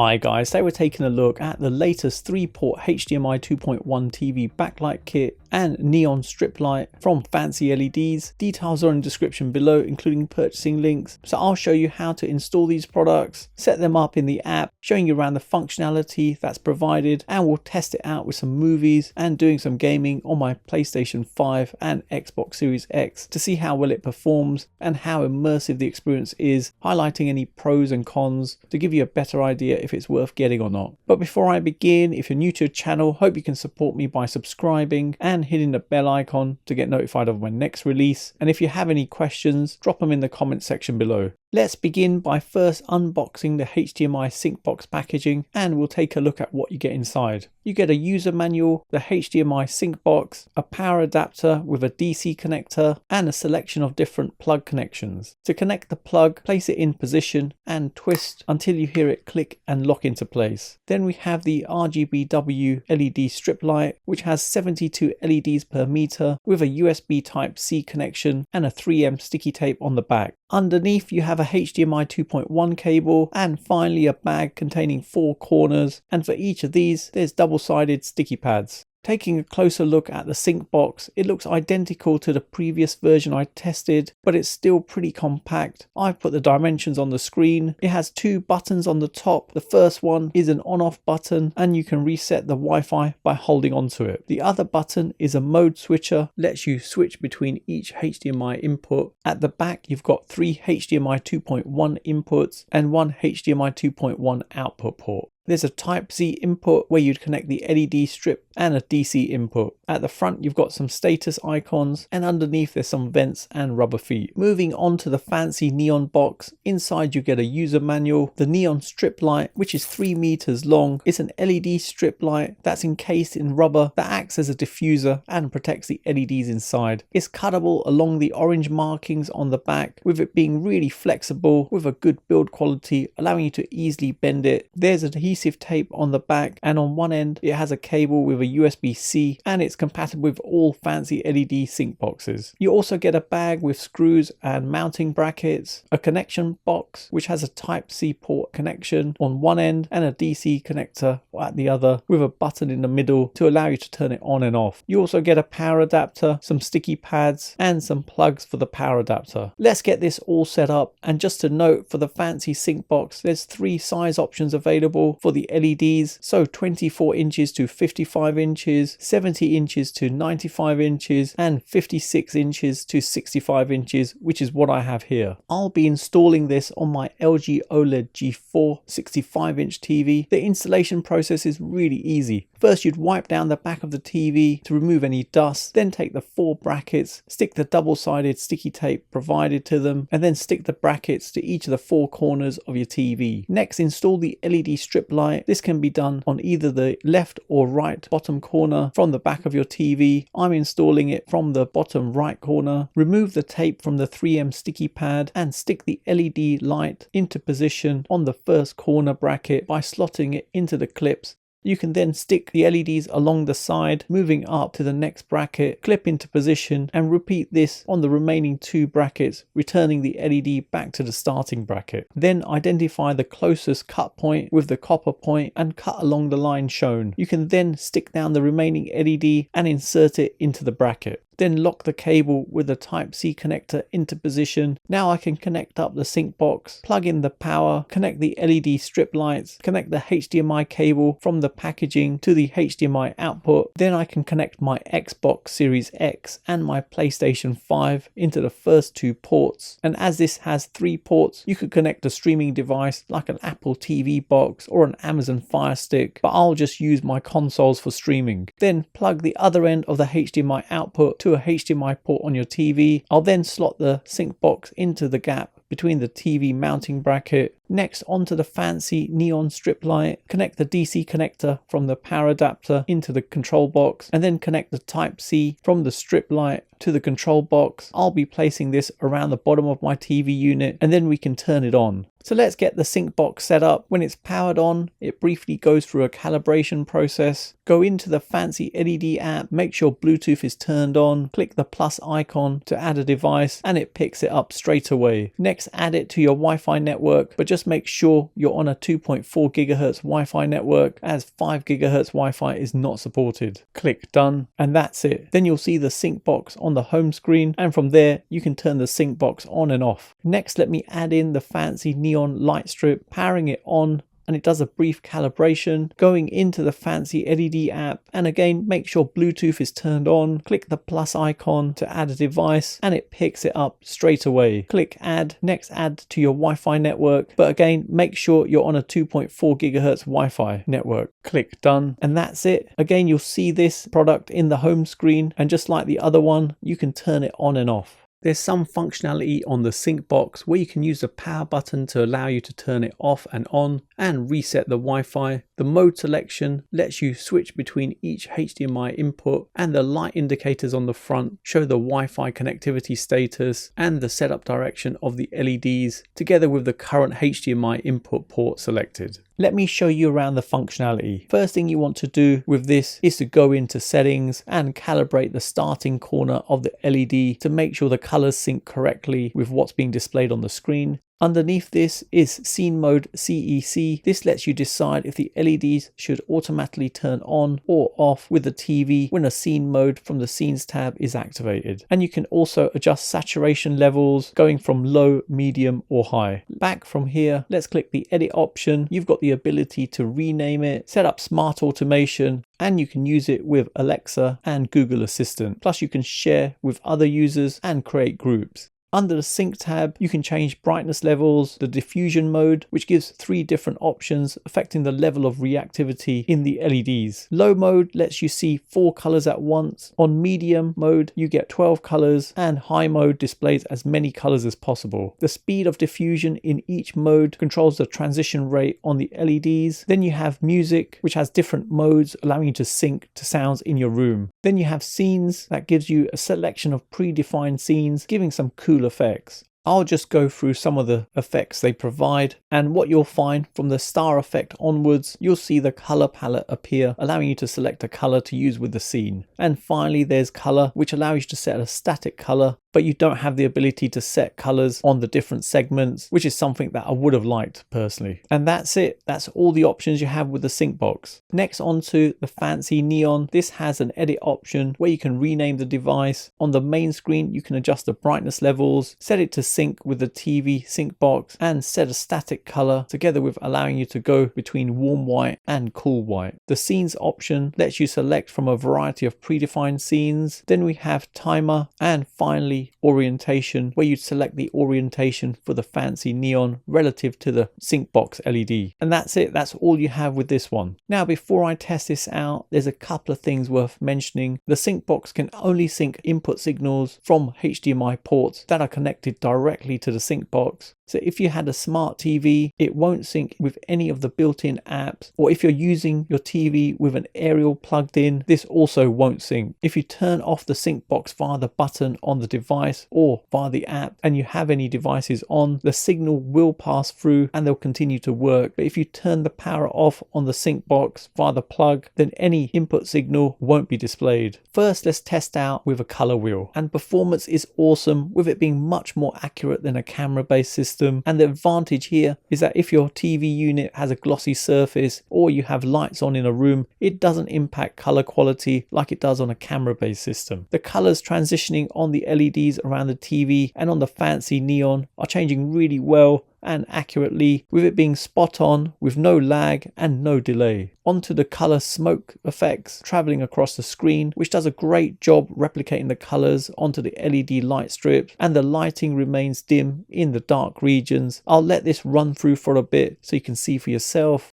Hi guys, today we're taking a look at the latest 3-port HDMI 2.1 TV backlight kit and neon strip light from FancyLEDs. Details are in the description below, including purchasing links. So I'll show you how to install these products, set them up in the app, showing you around the functionality that's provided, and we'll test it out with some movies and doing some gaming on my PlayStation 5 and Xbox Series X to see how well it performs and how immersive the experience is, highlighting any pros and cons to give you a better idea if it's worth getting or not. But before I begin, if you're new to the channel, hope you can support me by subscribing and hitting the bell icon to get notified of my next release. And if you have any questions, drop them in the comment section below. Let's begin by first unboxing the HDMI sync box packaging, and we'll take a look at what you get inside. You get a user manual, the HDMI sync box, a power adapter with a DC connector, and a selection of different plug connections. To connect the plug, place it in position and twist until you hear it click and lock into place. Then we have the RGBW LED strip light, which has 72 LEDs per meter with a USB Type-C connection and a 3M sticky tape on the back. Underneath you have a HDMI 2.1 cable, and finally a bag containing 4 corners, and for each of these there's double-sided sticky pads. Taking a closer look at the sync box, it looks identical to the previous version I tested, but it's still pretty compact. I've put the dimensions on the screen. It has 2 buttons on the top. The first one is an on-off button, and you can reset the Wi-Fi by holding onto it. The other button is a mode switcher, lets you switch between each HDMI input. At the back you've got 3 HDMI 2.1 inputs and 1 HDMI 2.1 output port. There's a Type-C input where you'd connect the LED strip and a DC input. At the front you've got some status icons, and underneath there's some vents and rubber feet. Moving on to the fancy neon box, inside you get a user manual, the neon strip light, which is 3 meters long. It's an LED strip light that's encased in rubber that acts as a diffuser and protects the LEDs inside. It's cuttable along the orange markings on the back, with it being really flexible with a good build quality, allowing you to easily bend it. There's adhesive tape on the back, and on one end it has a cable with a USB-C, and it's compatible with all FancyLED sync boxes. You also get a bag with screws and mounting brackets, a connection box which has a Type-C port connection on one end and a DC connector at the other, with a button in the middle to allow you to turn it on and off. You also get a power adapter, some sticky pads, and some plugs for the power adapter. Let's get this all set up, and just to note, for the Fancy sync box there's 3 size options available for the LEDs, so 24 inches to 55 inches, 70 inches to 95 inches, and 56 inches to 65 inches, which is what I have here. I'll be installing this on my LG OLED G4 65-inch TV. The installation process is really easy. First you'd wipe down the back of the TV to remove any dust, then take the 4 brackets, stick the double-sided sticky tape provided to them, and then stick the brackets to each of the 4 corners of your TV. Next, install the LED strip light. This can be done on either the left or right bottom corner from the back of your TV. I'm installing it from the bottom right corner. Remove the tape from the 3M sticky pad and stick the LED light into position on the first corner bracket by slotting it into the clips. You can then stick the LEDs along the side, moving up to the next bracket, clip into position, and repeat this on the remaining 2 brackets, returning the LED back to the starting bracket. Then identify the closest cut point with the copper point and cut along the line shown. You can then stick down the remaining LED and insert it into the bracket. Then lock the cable with the Type-C connector into position. Now I can connect up the sync box, plug in the power, connect the LED strip lights, connect the HDMI cable from the packaging to the HDMI output. Then I can connect my Xbox Series X and my PlayStation 5 into the first 2 ports. And as this has 3 ports, you could connect a streaming device like an Apple TV box or an Amazon Fire Stick, but I'll just use my consoles for streaming. Then plug the other end of the HDMI output to a HDMI port on your TV. I'll then slot the sync box into the gap between the TV mounting bracket. Next, onto the fancy neon strip light, connect the DC connector from the power adapter into the control box, and then connect the Type-C from the strip light to the control box. I'll be placing this around the bottom of my TV unit, and then we can turn it on. So let's get the sync box set up. When it's powered on, it briefly goes through a calibration process. Go into the FancyLED app, make sure Bluetooth is turned on, click the plus icon to add a device, and it picks it up straight away. Next, add it to your Wi-Fi network, but just just make sure you're on a 2.4 GHz Wi-Fi network, as 5 GHz Wi-Fi is not supported. Click done, and that's it. Then you'll see the sync box on the home screen, and from there you can turn the sync box on and off. Next, let me add in the fancy neon light strip, powering it on, and it does a brief calibration, going into the FancyLED app, and again make sure Bluetooth is turned on. Click the plus icon to add a device and it picks it up straight away. Click add, next add to your Wi-Fi network, but again make sure you're on a 2.4 GHz Wi-Fi network. Click done, and that's it. Again, you'll see this product in the home screen, and just like the other one, you can turn it on and off. There's some functionality on the sync box where you can use the power button to allow you to turn it off and on and reset the Wi-Fi. The mode selection lets you switch between each HDMI input, and the light indicators on the front show the Wi-Fi connectivity status and the setup direction of the LEDs together with the current HDMI input port selected. Let me show you around the functionality. First thing you want to do with this is to go into settings and calibrate the starting corner of the LED to make sure the colors sync correctly with what's being displayed on the screen. Underneath this is Scene Mode CEC. This lets you decide if the LEDs should automatically turn on or off with the TV when a scene mode from the Scenes tab is activated. And you can also adjust saturation levels going from low, medium or high. Back from here, let's click the edit option. You've got the ability to rename it, set up smart automation, and you can use it with Alexa and Google Assistant. Plus you can share with other users and create groups. Under the sync tab, you can change brightness levels, the diffusion mode, which gives 3 different options affecting the level of reactivity in the LEDs. Low mode lets you see 4 colors at once. On medium mode, you get 12 colors, and high mode displays as many colors as possible. The speed of diffusion in each mode controls the transition rate on the LEDs. Then you have music, which has different modes allowing you to sync to sounds in your room. Then you have scenes, that gives you a selection of predefined scenes, giving some cool effects. I'll just go through some of the effects they provide, and what you'll find from the star effect onwards, you'll see the color palette appear, allowing you to select a color to use with the scene. And finally there's color, which allows you to set a static color, but you don't have the ability to set colors on the different segments, which is something that I would have liked personally. And that's it. That's all the options you have with the sync box. Next, onto the fancy neon. This has an edit option where you can rename the device. On the main screen, you can adjust the brightness levels, set it to sync with the TV sync box, and set a static color together with allowing you to go between warm white and cool white. The scenes option lets you select from a variety of predefined scenes. Then we have timer, and finally orientation, where you'd select the orientation for the fancy neon relative to the sync box LED. And that's it. That's all you have with this one. Now, before I test this out, there's a couple of things worth mentioning. The sync box can only sync input signals from HDMI ports that are connected directly to the sync box. So if you had a smart TV, it won't sync with any of the built-in apps, or if you're using your TV with an aerial plugged in, this also won't sync. If you turn off the sync box via the button on the device or via the app, and you have any devices on, the signal will pass through and they'll continue to work. But if you turn the power off on the sync box via the plug, then any input signal won't be displayed. First, let's test out with a color wheel, and performance is awesome with it being much more accurate than a camera-based system. And the advantage here is that if your TV unit has a glossy surface or you have lights on in a room, it doesn't impact color quality like it does on a camera-based system. The colors transitioning on the LEDs around the TV and on the fancy neon are changing really well and accurately, with it being spot on with no lag and no delay. Onto the color smoke effects traveling across the screen, which does a great job replicating the colors onto the LED light strips, and the lighting remains dim in the dark regions. I'll let this run through for a bit so you can see for yourself.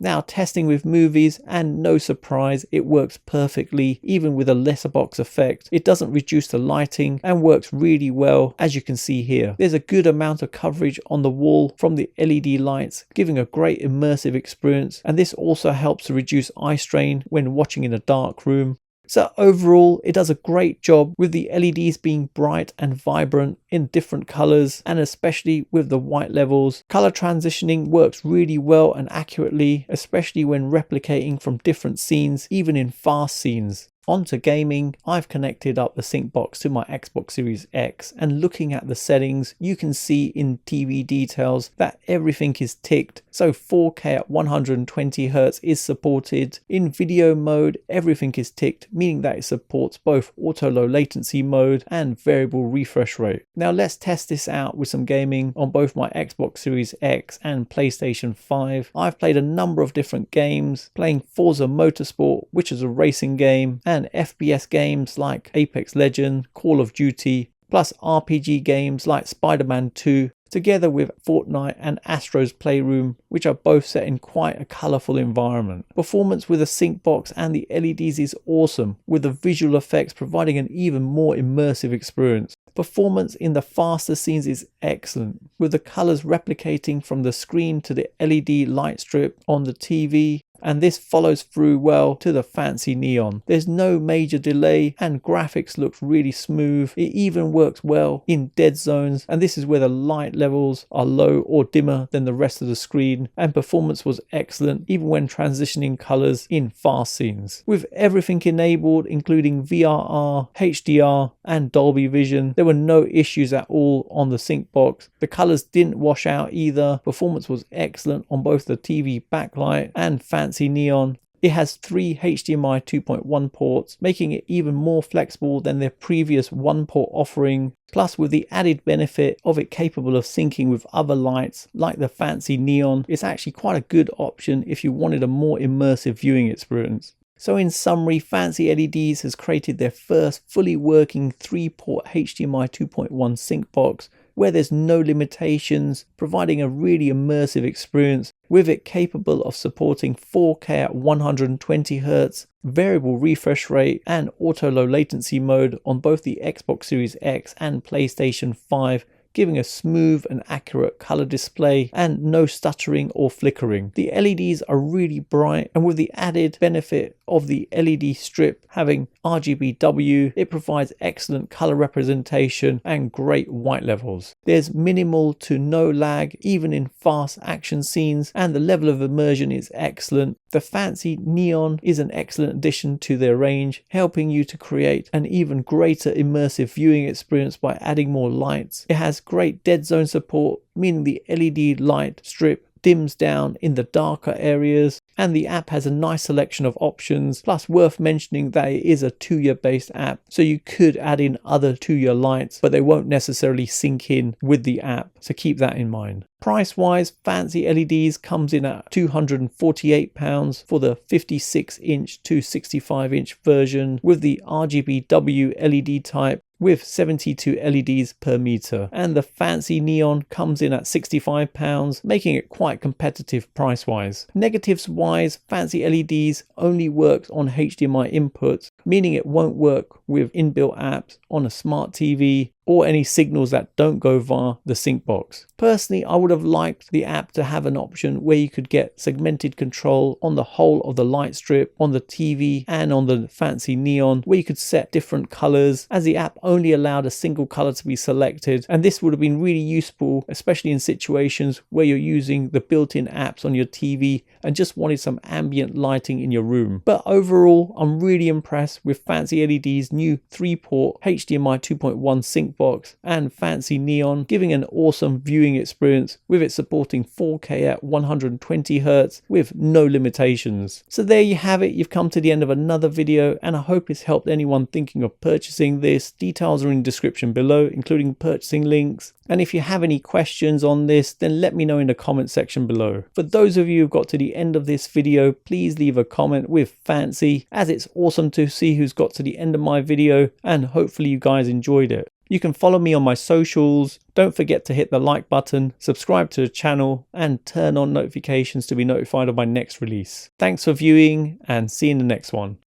Now, testing with movies, and no surprise, it works perfectly even with a letterbox effect. It doesn't reduce the lighting and works really well, as you can see here. There's a good amount of coverage on the wall from the LED lights, giving a great immersive experience, and this also helps to reduce eye strain when watching in a dark room. So overall, it does a great job with the LEDs being bright and vibrant in different colors, and especially with the white levels. Color transitioning works really well and accurately, especially when replicating from different scenes, even in fast scenes. Onto gaming, I've connected up the sync box to my Xbox Series X, and looking at the settings, you can see in TV details that everything is ticked. So 4K at 120Hz is supported. In video mode, everything is ticked, meaning that it supports both auto low latency mode and variable refresh rate. Now let's test this out with some gaming on both my Xbox Series X and PlayStation 5. I've played a number of different games, playing Forza Motorsport, which is a racing game, and FPS games like Apex Legends, Call of Duty, plus RPG games like Spider-Man 2, together with Fortnite and Astro's Playroom, which are both set in quite a colourful environment. Performance with the sync box and the LEDs is awesome, with the visual effects providing an even more immersive experience. Performance in the faster scenes is excellent, with the colours replicating from the screen to the LED light strip on the TV, and this follows through well to the fancy neon. There's no major delay and graphics looks really smooth. It even works well in dead zones, and this is where the light levels are low or dimmer than the rest of the screen, and performance was excellent even when transitioning colors in fast scenes. With everything enabled, including VRR, HDR and Dolby Vision, there were no issues at all on the sync box. The colors didn't wash out either. Performance was excellent on both the TV backlight and fancy neon. It has 3 HDMI 2.1 ports, making it even more flexible than their previous one-port offering, plus with the added benefit of it capable of syncing with other lights like the fancy neon. It's actually quite a good option if you wanted a more immersive viewing experience. So in summary, FancyLEDs has created their first fully working 3-port HDMI 2.1 sync box where there's no limitations, providing a really immersive experience, with it capable of supporting 4K at 120Hz, variable refresh rate and auto low latency mode on both the Xbox Series X and PlayStation 5, giving a smooth and accurate color display and no stuttering or flickering. The LEDs are really bright, and with the added benefit of the LED strip having RGBW, it provides excellent color representation and great white levels. There's minimal to no lag even in fast action scenes, and the level of immersion is excellent. The fancy neon is an excellent addition to their range, helping you to create an even greater immersive viewing experience by adding more lights. It has great dead zone support, meaning the LED light strip dims down in the darker areas, and the app has a nice selection of options. Plus, worth mentioning that it is a 2-year based app, so you could add in other 2-year lights, but they won't necessarily sync in with the app, so keep that in mind. Price wise, FancyLEDs comes in at £248 for the 56-inch to 65-inch version with the RGBW LED type, with 72 LEDs per meter, and the fancy neon comes in at £65, making it quite competitive price wise. Negatives wise, FancyLEDs only works on HDMI inputs, meaning it won't work with inbuilt apps on a smart TV or any signals that don't go via the sync box. Personally, I would have liked the app to have an option where you could get segmented control on the whole of the light strip, on the TV and on the fancy neon, where you could set different colors, as the app only allowed a single color to be selected, and this would have been really useful, especially in situations where you're using the built-in apps on your TV and just wanted some ambient lighting in your room. But overall, I'm really impressed with FancyLEDs' new 3-port HDMI 2.1 sync box and fancy neon, giving an awesome viewing experience with it supporting 4K at 120Hz with no limitations. So there you have it. You've come to the end of another video, and I hope it's helped anyone thinking of purchasing this. Details are in the description below, including purchasing links. And if you have any questions on this, then let me know in the comment section below. For those of you who've got to the end of this video, please leave a comment with fancy, as it's awesome to see who's got to the end of my video, and hopefully you guys enjoyed it. You can follow me on my socials. Don't forget to hit the like button, subscribe to the channel, and turn on notifications to be notified of my next release. Thanks for viewing, and see you in the next one.